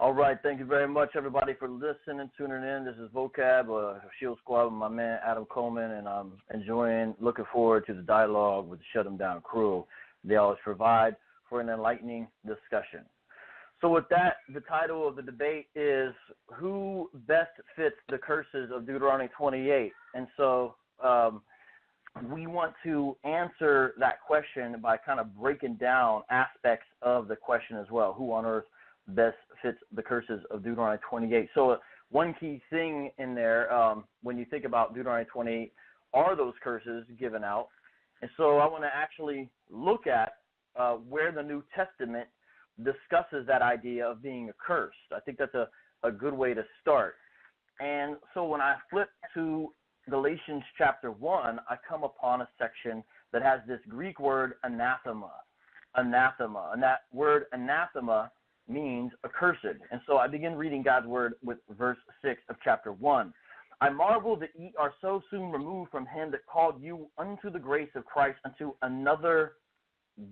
All right, thank you very much, everybody, for listening and tuning in. This is Vocab, Shield Squad with my man Adam Coleman, and I'm looking forward to the dialogue with the Shut 'em Down crew. They always provide for an enlightening discussion. So with that, the title of the debate is Who Best Fits the Curses of Deuteronomy 28? And so we want to answer that question by kind of breaking down aspects of the question as well. Who on earth best fits the curses of Deuteronomy 28? So one key thing in there, when you think about Deuteronomy 28, are those curses given out. And so I want to actually look at where the New Testament discusses that idea of being accursed. I think that's a good way to start. And so when I flip to Galatians chapter 1, I come upon a section that has this Greek word anathema. Anathema. And that word anathema means accursed. And so I begin reading God's word with verse 6 of chapter 1. I marvel that ye are so soon removed from him that called you unto the grace of Christ unto another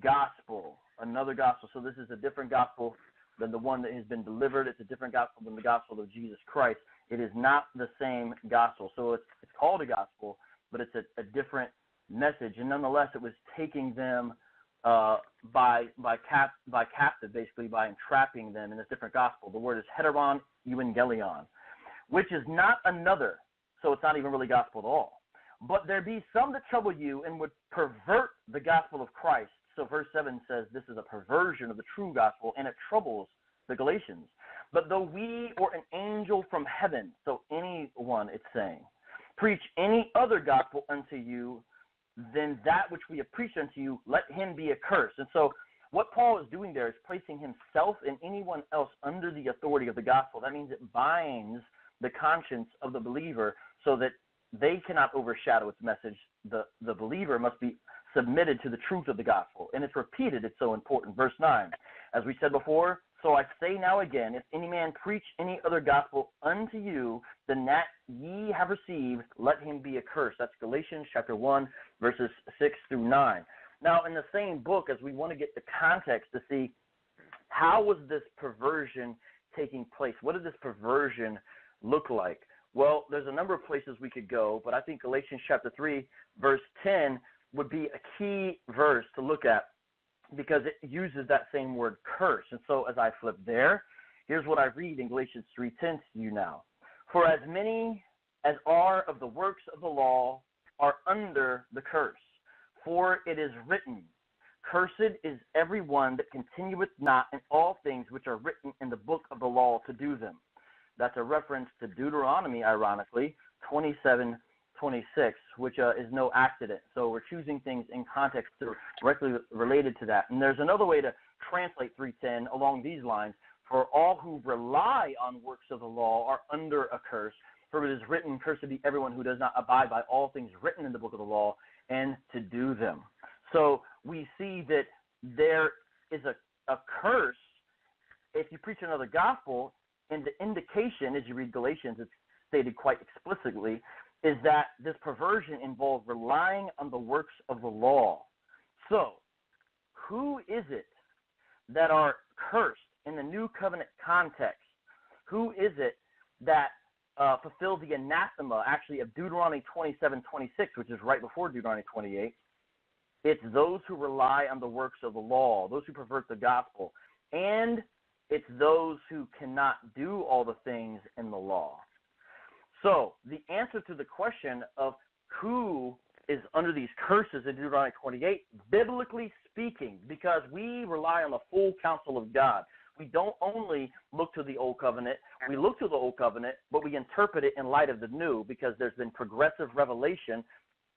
gospel. Another gospel. So this is a different gospel than the one that has been delivered. It's a different gospel than the gospel of Jesus Christ. It is not the same gospel. So it's called a gospel, but it's a different message. And nonetheless, it was taking them by captive, basically by entrapping them in this different gospel. The word is heteron evangelion, which is not another. So it's not even really gospel at all. But there be some that trouble you and would pervert the gospel of Christ. So verse 7 says this is a perversion of the true gospel, and it troubles the Galatians. But though we or an angel from heaven, so anyone, it's saying, preach any other gospel unto you than that which we have preached unto you, let him be accursed. And so what Paul is doing there is placing himself and anyone else under the authority of the gospel. That means it binds the conscience of the believer so that they cannot overshadow its message. The believer must be submitted to the truth of the gospel. And it's repeated. It's so important. Verse 9, as we said before, so I say now again, if any man preach any other gospel unto you than that ye have received, let him be accursed. That's Galatians chapter 1, verses 6 through 9. Now, in the same book, as we want to get the context to see how was this perversion taking place? What did this perversion look like? Well, there's a number of places we could go, but I think Galatians chapter 3, verse 10 would be a key verse to look at because it uses that same word curse. And so as I flip there, here's what I read in Galatians 3:10 to you now. For as many as are of the works of the law are under the curse. For it is written, cursed is every one that continueth not in all things which are written in the book of the law to do them. That's a reference to Deuteronomy, ironically, 27:26, which is no accident. So we're choosing things in context directly related to that. And there's another way to translate 3:10 along these lines. For all who rely on works of the law are under a curse. For it is written, cursed be everyone who does not abide by all things written in the book of the law and to do them. So we see that there is a curse if you preach another gospel, and the indication, as you read Galatians, it's stated quite explicitly, is that this perversion involves relying on the works of the law. So, who is it that are cursed in the new covenant context? Who is it that fulfills the anathema, actually, of Deuteronomy 27:26, which is right before Deuteronomy 28? It's those who rely on the works of the law, those who pervert the gospel, and it's those who cannot do all the things in the law. So the answer to the question of who is under these curses in Deuteronomy 28, biblically speaking, because we rely on the full counsel of God. We don't only look to the Old Covenant. We look to the Old Covenant, but we interpret it in light of the New because there's been progressive revelation.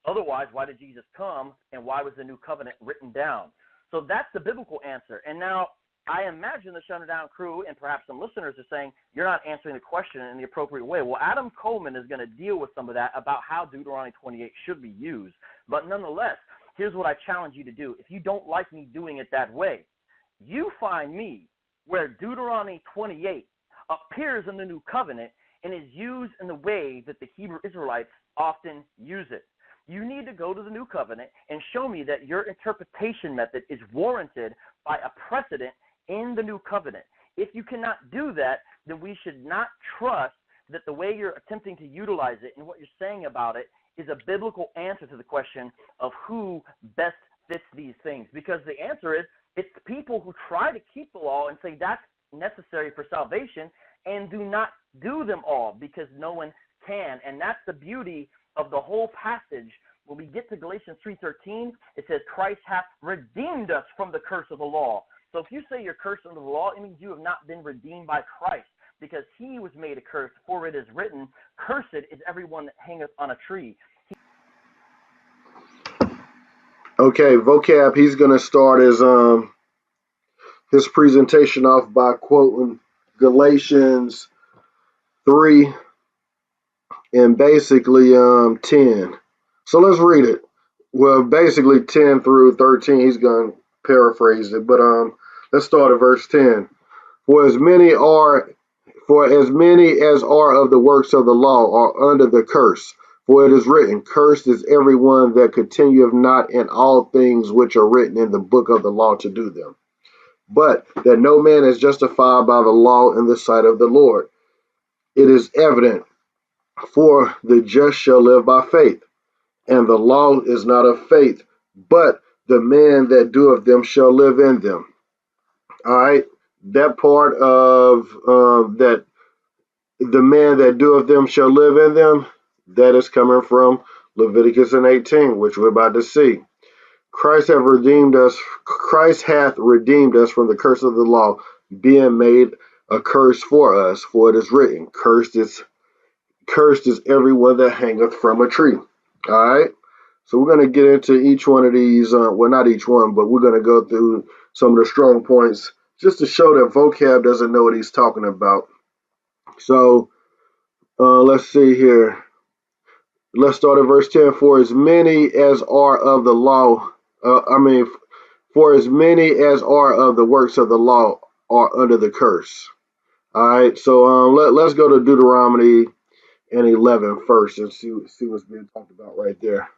Otherwise, why did Jesus come, and why was the New Covenant written down? So that's the biblical answer. And now I imagine the Shut 'em Down crew and perhaps some listeners are saying, you're not answering the question in the appropriate way. Well, Adam Coleman is going to deal with some of that about how Deuteronomy 28 should be used. But nonetheless, here's what I challenge you to do. If you don't like me doing it that way, you find me where Deuteronomy 28 appears in the New Covenant and is used in the way that the Hebrew Israelites often use it. You need to go to the New Covenant and show me that your interpretation method is warranted by a precedent in the New Covenant. If you cannot do that, then we should not trust that the way you're attempting to utilize it and what you're saying about it is a biblical answer to the question of who best fits these things. Because the answer is, it's people who try to keep the law and say that's necessary for salvation and do not do them all because no one can. And that's the beauty of the whole passage. When we get to Galatians 3:13, it says Christ hath redeemed us from the curse of the law. So if you say you're cursed under the law, it means you have not been redeemed by Christ, because he was made a curse, for it is written, cursed is everyone that hangeth on a tree. Okay, Vocab, he's going to start his presentation off by quoting Galatians 3 and basically 10. So let's read it. Well, basically 10 through 13, he's going to paraphrase it, but let's start at verse 10. For as many as are of the works of the law are under the curse. For it is written, cursed is everyone that continueth not in all things which are written in the book of the law to do them. But that no man is justified by the law in the sight of the Lord. It is evident, for the just shall live by faith. And the law is not of faith, but the man that doeth them shall live in them. All right, that part of that the man that doeth them shall live in them, that is coming from Leviticus 18, which we're about to see. Christ hath redeemed us from the curse of the law, being made a curse for us, for it is written, cursed is everyone that hangeth from a tree. All right, so we're going to get into each one of these, well, not each one, but we're going to go through some of the strong points just to show that Vocab doesn't know what he's talking about. So let's see here. Let's start at verse 10. For as many as are of the law, for as many as are of the works of the law are under the curse. All right, so let's go to Deuteronomy and 11 first and see what's being talked about right there.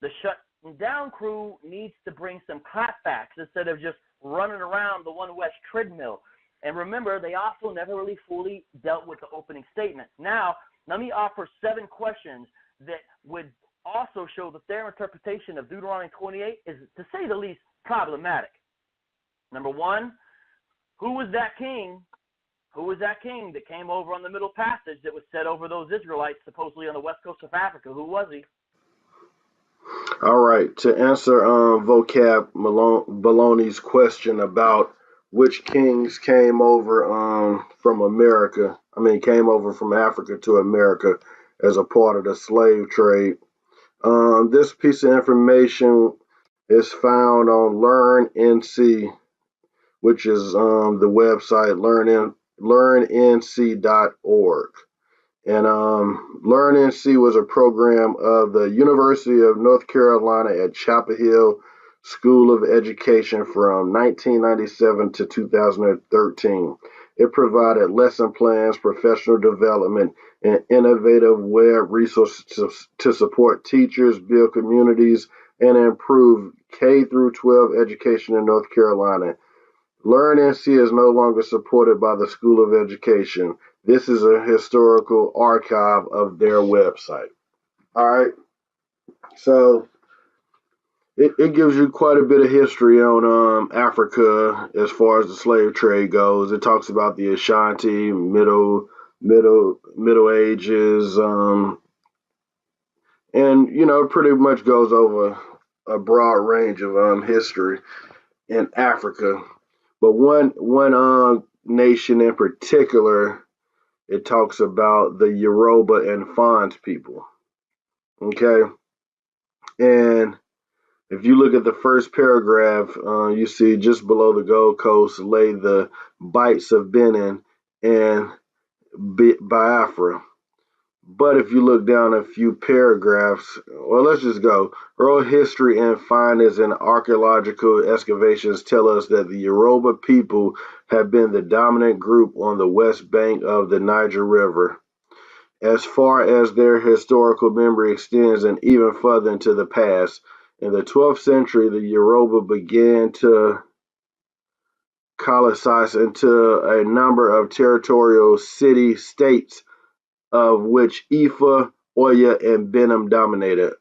The shutting down crew needs to bring some clapbacks instead of just running around the One West treadmill. And remember, they also never really fully dealt with the opening statement. Now, let me offer 7 questions that would also show that their interpretation of Deuteronomy 28 is, to say the least, problematic. Number 1, who was that king? Who was that king that came over on the Middle Passage that was set over those Israelites supposedly on the west coast of Africa? Who was he? All right, to answer Vocab Maloney's question about which kings came over from America, came over from Africa to America as a part of the slave trade. This piece of information is found on LearnNC, which is the website learnnc.org. And LearnNC was a program of the University of North Carolina at Chapel Hill School of Education from 1997 to 2013. It provided lesson plans, professional development, and innovative web resources to support teachers, build communities, and improve K-12 education in North Carolina. LearnNC is no longer supported by the School of Education. This is a historical archive of their website. All right. So it gives you quite a bit of history on Africa as far as the slave trade goes. It talks about the Ashanti, Middle Ages, and it pretty much goes over a broad range of history in Africa. But one nation in particular, it talks about the Yoruba and Fons people. Okay, and if you look at the first paragraph, you see just below the Gold Coast lay the Bights of Benin and Biafra. But if you look down a few paragraphs, well, let's just go. Oral history and findings and archaeological excavations tell us that the Yoruba people have been the dominant group on the west bank of the Niger River. As far as their historical memory extends and even further into the past, in the 12th century, the Yoruba began to colonized into a number of territorial city-states, of which Ifa, Oya, and Benin dominated.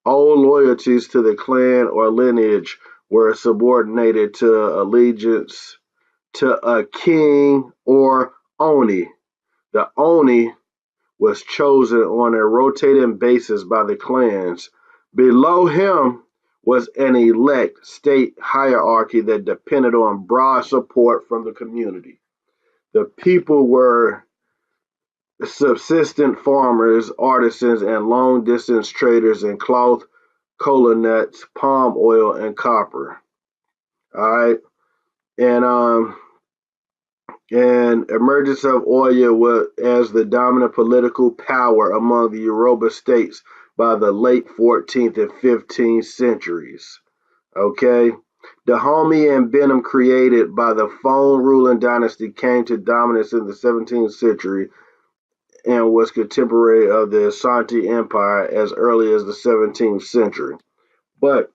All loyalties to the clan or lineage were subordinated to allegiance to a king or Oni. The Oni was chosen on a rotating basis by the clans. Below him was an elect state hierarchy that depended on broad support from the community. The people were subsistent farmers, artisans, and long-distance traders in cloth, cola nuts, palm oil, and copper. All right, and emergence of Oya as the dominant political power among the Yoruba states by the late 14th and 15th centuries. Okay, Dahomey and Benin, created by the Fon ruling dynasty, came to dominance in the 17th century and was contemporary of the Asante Empire as early as the 17th century. But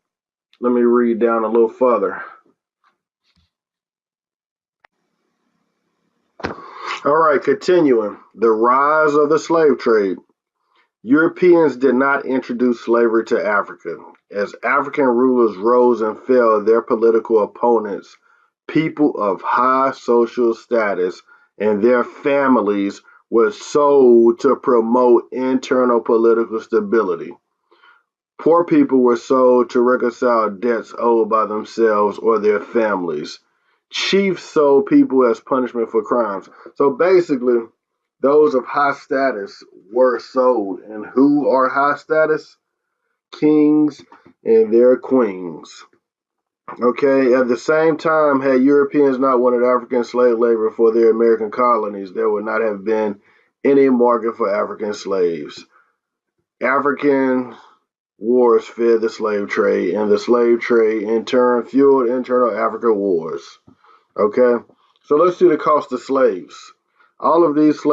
let me read down a little further. All right, continuing. The rise of the slave trade. Europeans did not introduce slavery to Africa. As African rulers rose and fell, their political opponents, people of high social status, and their families were sold to promote internal political stability. Poor people were sold to reconcile debts owed by themselves or their families. Chiefs sold people as punishment for crimes. So basically, those of high status were sold. And who are high status? Kings and their queens. Okay, at the same time, had Europeans not wanted African slave labor for their American colonies, there would not have been any market for African slaves. African wars fed the slave trade, and the slave trade in turn fueled internal African wars. Okay, so let's see the cost of slaves. All of these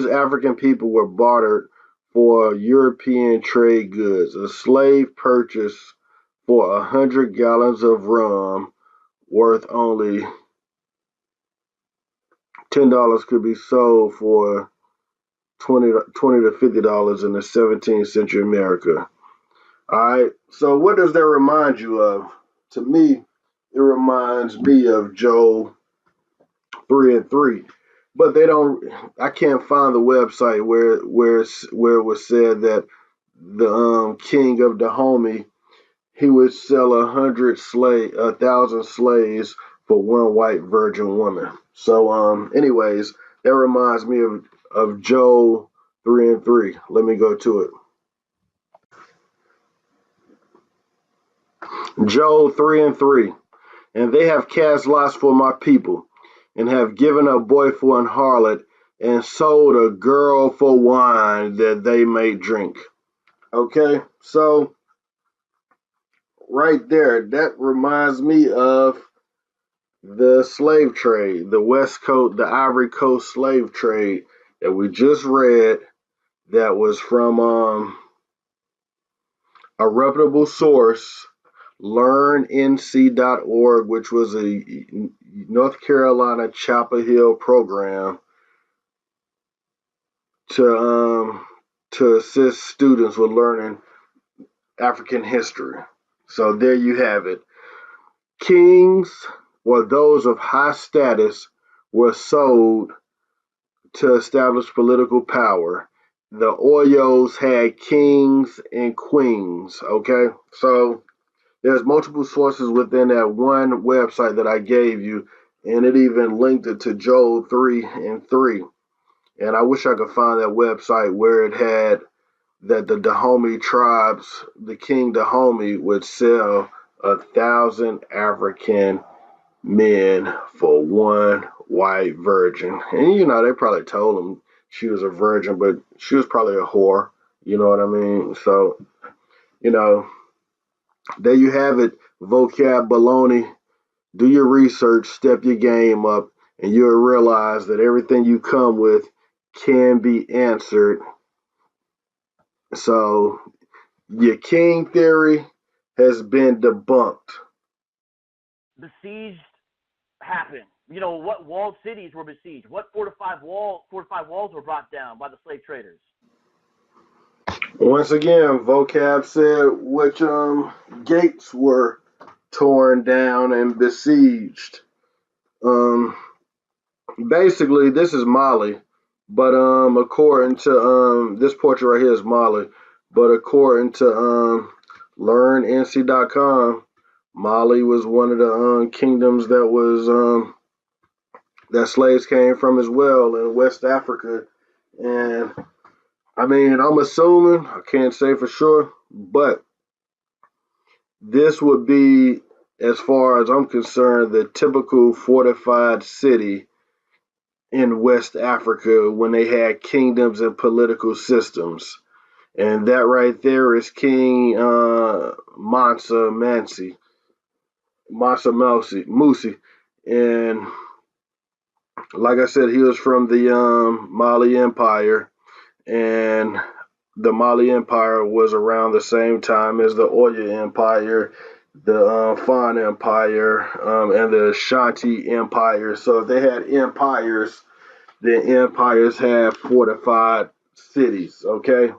African people were bartered for European trade goods. A slave purchased for 100 gallons of rum worth only $10 could be sold for $20 to $50 in the 17th century America. All right, so what does that remind you of? To me, it reminds me of Joel 3:3. But I can't find the website where it was said that the king of Dahomey, he would sell 1,000 slaves for one white virgin woman. So anyways, that reminds me of Joel 3:3. Let me go to it. Joel 3:3. And they have cast lots for my people, and have given a boy for an harlot, and sold a girl for wine that they may drink. Okay, so right there, that reminds me of the slave trade, the West Coast, the Ivory Coast slave trade that we just read, that was from a reputable source, learnnc.org, which was a North Carolina Chapel Hill program to assist students with learning African history. So there you have it. Kings, or those of high status, were sold to establish political power. The Oyos had kings and queens. Okay, so there's multiple sources within that one website that I gave you, and it even linked it to Joel 3:3. And I wish I could find that website where it had that the Dahomey tribes, the King Dahomey, would sell 1,000 African men for one white virgin. And they probably told him she was a virgin, but she was probably a whore. You know what I mean? So, there you have it, Vocab Malone. Do your research, step your game up, and you'll realize that everything you come with can be answered. So your king theory has been debunked. besieged happen? You know, what walled cities were besieged? What fortified walls were brought down by the slave traders? Once again, Vocab said which gates were torn down and besieged. Um, Basically, this is Mali, but according to this portrait right here is Mali, but according to LearnNC.com, Mali was one of the kingdoms that was that slaves came from as well in West Africa, and I mean I'm assuming, I can't say for sure, but this would be, as far as I'm concerned, the typical fortified city in West Africa when they had kingdoms and political systems. And that right there is King Mansa Musi. And like I said, he was from the Mali Empire. And the Mali Empire was around the same time as the Oyo Empire, the Fan Empire, and the Shanti Empire. So if they had empires, the empires have fortified cities, okay?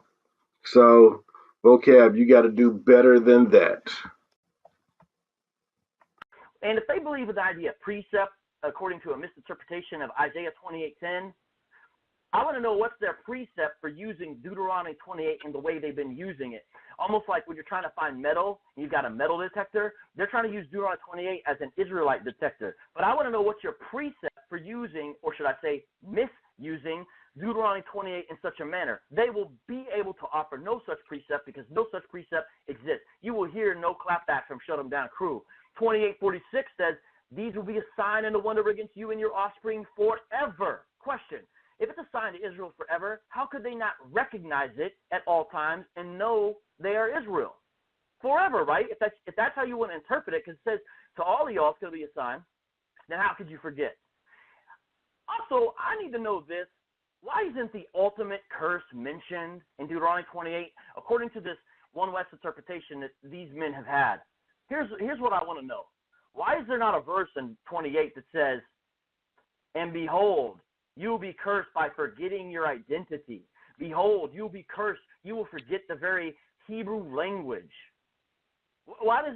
So, Vocab, you got to do better than that. And if they believe in the idea of precept, according to a misinterpretation of Isaiah 28:10, I want to know what's their precept for using Deuteronomy 28 and the way they've been using it. Almost like when you're trying to find metal, you've got a metal detector. They're trying to use Deuteronomy 28 as an Israelite detector. But I want to know what's your precept for using, or should I say misusing, Deuteronomy 28 in such a manner. They will be able to offer no such precept because no such precept exists. You will hear no clapback from Shut 'em Down crew. 28:46 says, these will be a sign and a wonder against you and your offspring forever. Question. If it's a sign to Israel forever, how could they not recognize it at all times and know they are Israel? Forever, right? If that's how you want to interpret it, because it says to all of y'all it's going to be a sign, then how could you forget? Also, I need to know this. Why isn't the ultimate curse mentioned in Deuteronomy 28 according to this one West interpretation that these men have had? Here's what I want to know. Why is there not a verse in 28 that says, and behold, you will be cursed by forgetting your identity. Behold, you will be cursed. You will forget the very Hebrew language. Why is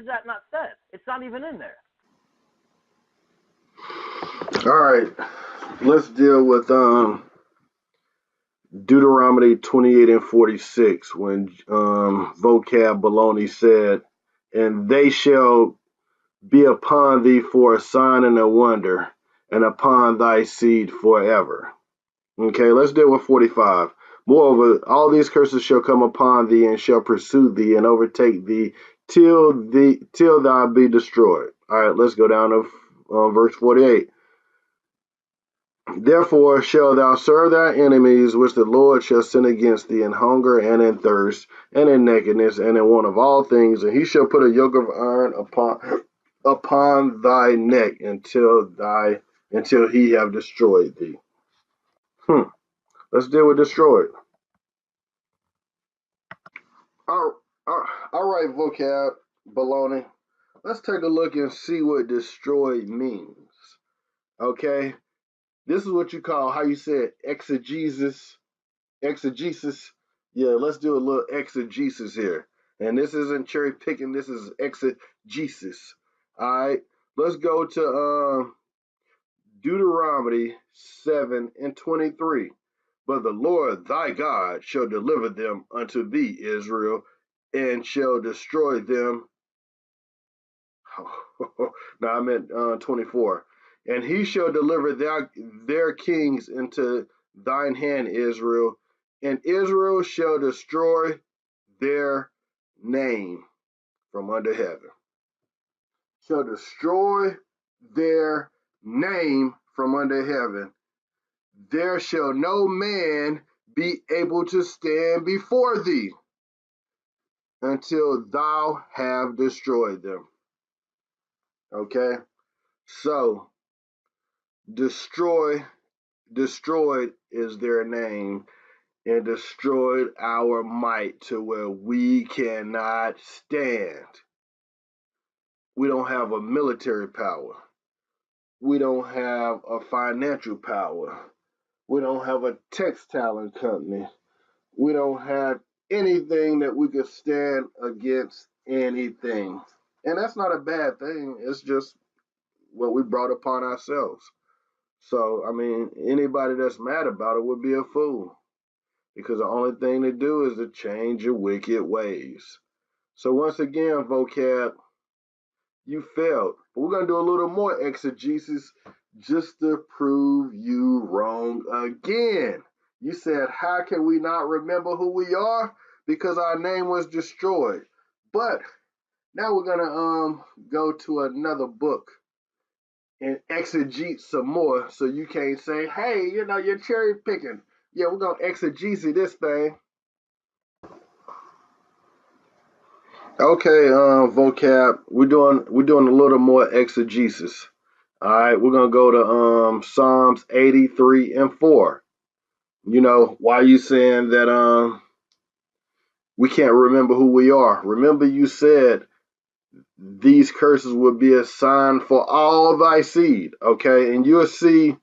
that not said? It's not even in there. All right, let's deal with Deuteronomy 28:46 when Vocab Malone said, and they shall be upon thee for a sign and a wonder, and upon thy seed forever. Okay, let's deal with 45. Moreover, all these curses shall come upon thee and shall pursue thee and overtake thee till thou be destroyed. All right, let's go down to verse 48. Therefore shalt thou serve thy enemies, which the Lord shall send against thee in hunger and in thirst and in nakedness and in want of all things, and he shall put a yoke of iron upon thy neck until he have destroyed thee. Let's deal with destroyed. All right, Vocab Baloney. Let's take a look and see what destroyed means. Okay, this is what you call, how you say it, exegesis. Exegesis. Yeah, let's do a little exegesis here. And this isn't cherry picking, this is exegesis. All right, let's go to Deuteronomy 7:23. But the Lord thy God shall deliver them unto thee, Israel, and shall destroy them. No, I meant 24. And he shall deliver their kings into thine hand, Israel, and Israel shall destroy their name from under heaven. Shall destroy their name from under heaven. There shall no man be able to stand before thee until thou have destroyed them. Okay? So, destroyed is their name, and destroyed our might to where we cannot stand. We don't have a military power. We don't have a financial power. We don't have a textile company. We don't have anything that we could stand against anything. And that's not a bad thing. It's just what we brought upon ourselves. So, I mean, anybody that's mad about it would be a fool because the only thing to do is to change your wicked ways. So, once again, vocab, you failed. But we're going to do a little more exegesis just to prove you wrong again. You said, how can we not remember who we are? Because our name was destroyed. But now we're going to go to another book and exegete some more so you can't say, hey, you're cherry picking. Yeah, we're going to exegete this thing. Okay, vocab, we're doing a little more exegesis. All right, we're gonna go to Psalms 83 and 4. Why are you saying that we can't remember who we are? Remember, you said these curses will be a sign for all thy seed. Okay, and you'll see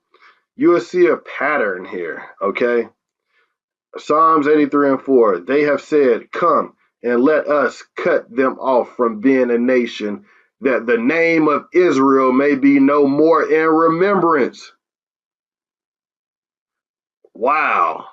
a pattern here. Okay, Psalms 83 and 4. They have said, "Come and let us cut them off from being a nation, that the name of Israel may be no more in remembrance." Wow.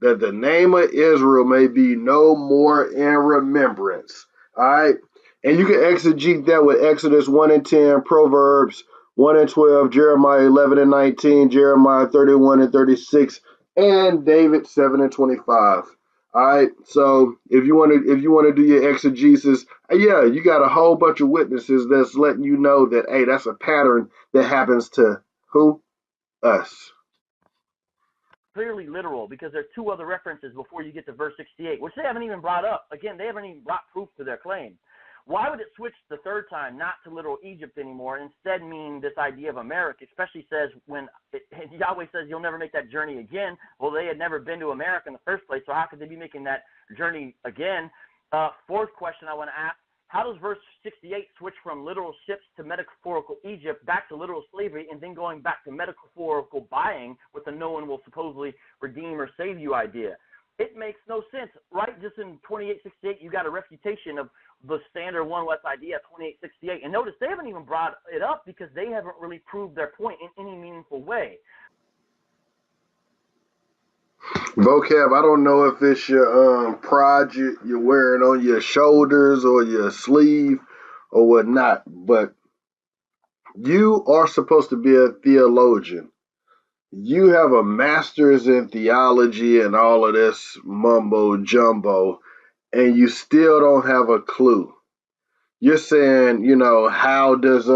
That the name of Israel may be no more in remembrance. All right. And you can exegete that with Exodus 1 and 10, Proverbs 1 and 12, Jeremiah 11 and 19, Jeremiah 31 and 36, and David 7 and 25. All right. So if you want to do your exegesis, yeah, you got a whole bunch of witnesses that's letting you know that, hey, that's a pattern that happens to who? Us. Clearly literal, because there are two other references before you get to verse 68, which they haven't even brought up. Again, they haven't even brought proof to their claim. Why would it switch the third time not to literal Egypt anymore, and instead mean this idea of America? Especially says when Yahweh says you'll never make that journey again. Well, they had never been to America in the first place, so how could they be making that journey again? Fourth question I want to ask, how does verse 68 switch from literal ships to metaphorical Egypt back to literal slavery and then going back to metaphorical buying with the no one will supposedly redeem or save you idea? It makes no sense, right? Just in 2868, you got a refutation of the standard one West idea, 2868. And notice they haven't even brought it up because they haven't really proved their point in any meaningful way. Vocab, I don't know if it's your project you're wearing on your shoulders or your sleeve or whatnot, but you are supposed to be a theologian. You have a master's in theology and all of this mumbo jumbo, and you still don't have a clue. You're saying, how does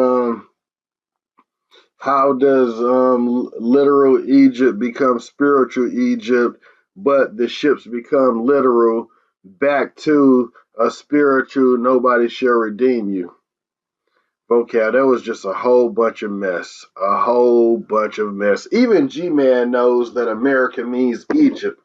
literal Egypt become spiritual Egypt, but the ships become literal back to a spiritual nobody shall redeem you? Okay, that was just a whole bunch of mess. A whole bunch of mess. Even G-Man knows that America means Egypt.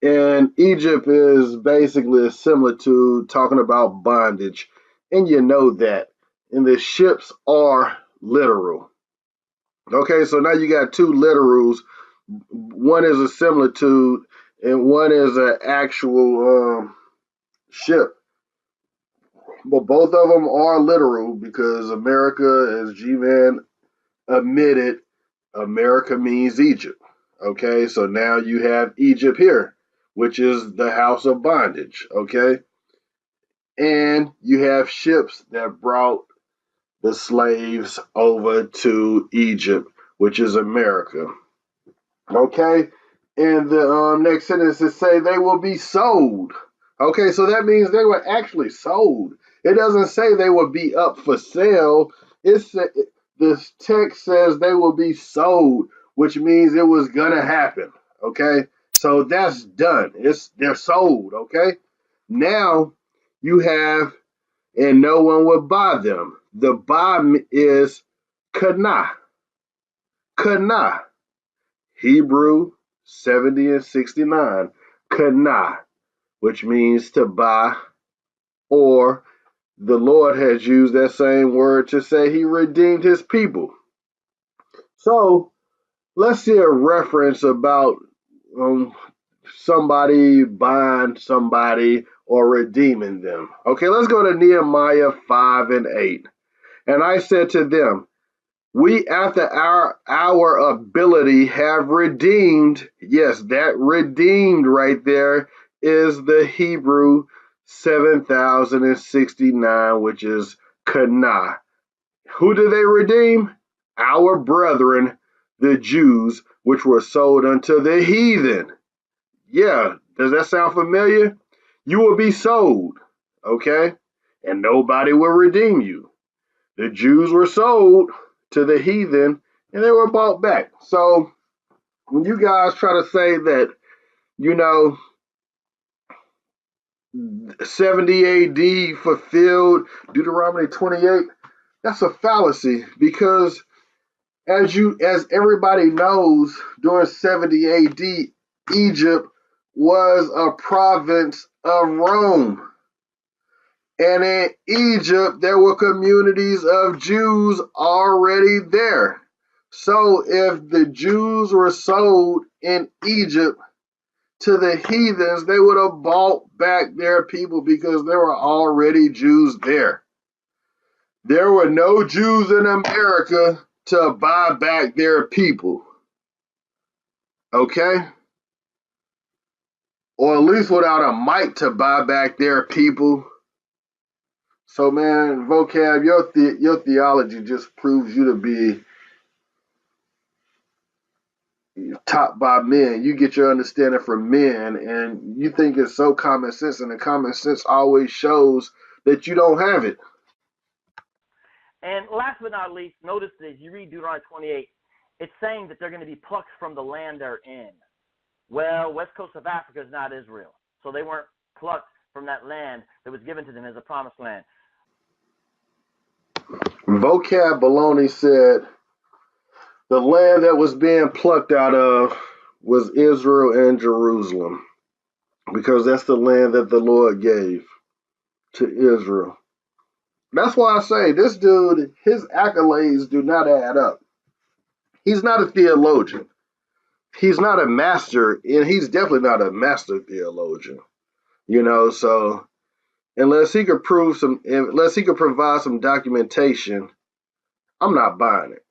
And Egypt is basically similar to talking about bondage. And you know that. And the ships are literal. Okay, so now you got two literals. One is a similitude, and one is an actual ship. But both of them are literal because America, as G-Man admitted, America means Egypt. Okay, so now you have Egypt here, which is the house of bondage. Okay, and you have ships that brought the slaves over to Egypt, which is America. Okay, and the next sentence is say they will be sold. Okay, so that means they were actually sold. It doesn't say they will be up for sale. This text says they will be sold, which means it was gonna happen. Okay, so that's done. They're sold. Okay, now you have, and no one will buy them. The buy is kana. Kana. Hebrew 70 and 69. Kana, which means to buy or the Lord has used that same word to say he redeemed his people. So let's see a reference about somebody buying somebody or redeeming them. Okay, let's go to Nehemiah 5 and 8. And I said to them, we after our ability have redeemed. Yes, that redeemed right there is the Hebrew 7069, which is Kana. Who did they redeem? Our brethren, the Jews, which were sold unto the heathen. Yeah, does that sound familiar? You will be sold, okay? And nobody will redeem you. The Jews were sold to the heathen and they were bought back. So when you guys try to say that, 70 AD fulfilled Deuteronomy 28, that's a fallacy, because as everybody knows, during 70 AD, Egypt was a province of Rome. And in Egypt, there were communities of Jews already there. So if the Jews were sold in Egypt to the heathens, they would have bought back their people because there were already Jews there. There were no Jews in America to buy back their people. Okay? Or at least without a might to buy back their people. So, man, Vocab, your theology just proves you to be taught by men. You get your understanding from men, and you think it's so common sense, and the common sense always shows that you don't have it. And last but not least, notice that as you read Deuteronomy 28, it's saying that they're going to be plucked from the land they're in. Well, west coast of Africa is not Israel, so they weren't plucked from that land that was given to them as a promised land. Vocab Malone said the land that was being plucked out of was Israel and Jerusalem, because that's the land that the Lord gave to Israel. That's why I say this dude, his accolades do not add up. He's not a theologian. He's not a master, and he's definitely not a master theologian. So unless he could provide some documentation, I'm not buying it.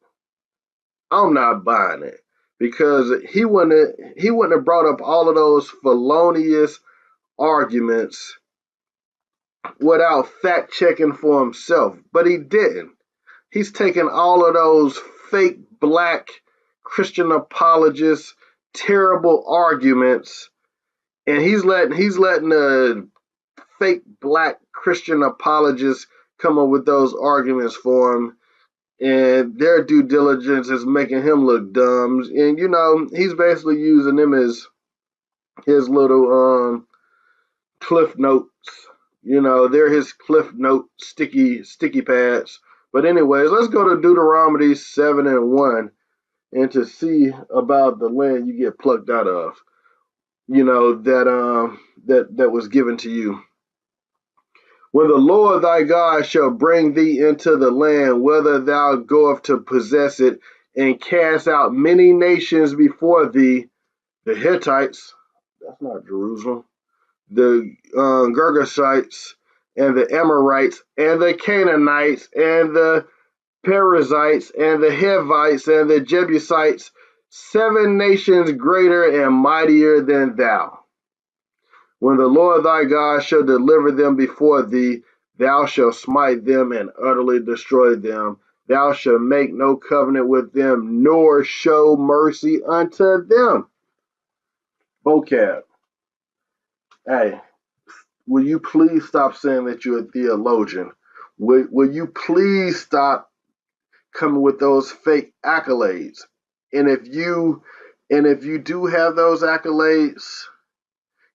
I'm not buying it, because he wouldn't have brought up all of those felonious arguments without fact checking for himself. But he didn't. He's taken all of those fake black Christian apologists, terrible arguments, and he's letting the fake black Christian apologists come up with those arguments for him, and their due diligence is making him look dumb. And he's basically using them as his little cliff notes. They're his cliff note sticky pads. But anyways, let's go to Deuteronomy 7 and 1 and to see about the land you get plucked out of. That was given to you. When the Lord thy God shall bring thee into the land, whither thou goest to possess it, and cast out many nations before thee, the Hittites, that's not Jerusalem, the Girgashites, and the Amorites, and the Canaanites, and the Perizzites, and the Hivites, and the Jebusites, 7 nations greater and mightier than thou. When the Lord thy God shall deliver them before thee, thou shalt smite them and utterly destroy them. Thou shalt make no covenant with them, nor show mercy unto them. Vocab. Hey, will you please stop saying that you're a theologian? Will you please stop coming with those fake accolades? And if you do have those accolades,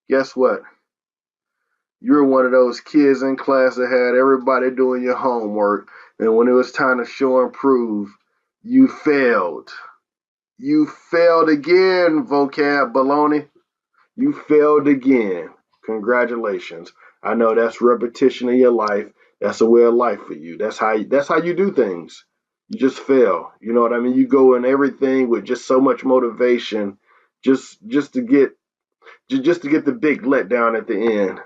guess what? You're one of those kids in class that had everybody doing your homework, and when it was time to show and prove, you failed. You failed again, Vocab Malone. You failed again. Congratulations. I know that's repetition in your life. That's a way of life for you. That's how you do things. You just fail. You know what I mean? You go in everything with just so much motivation, just to get the big letdown at the end.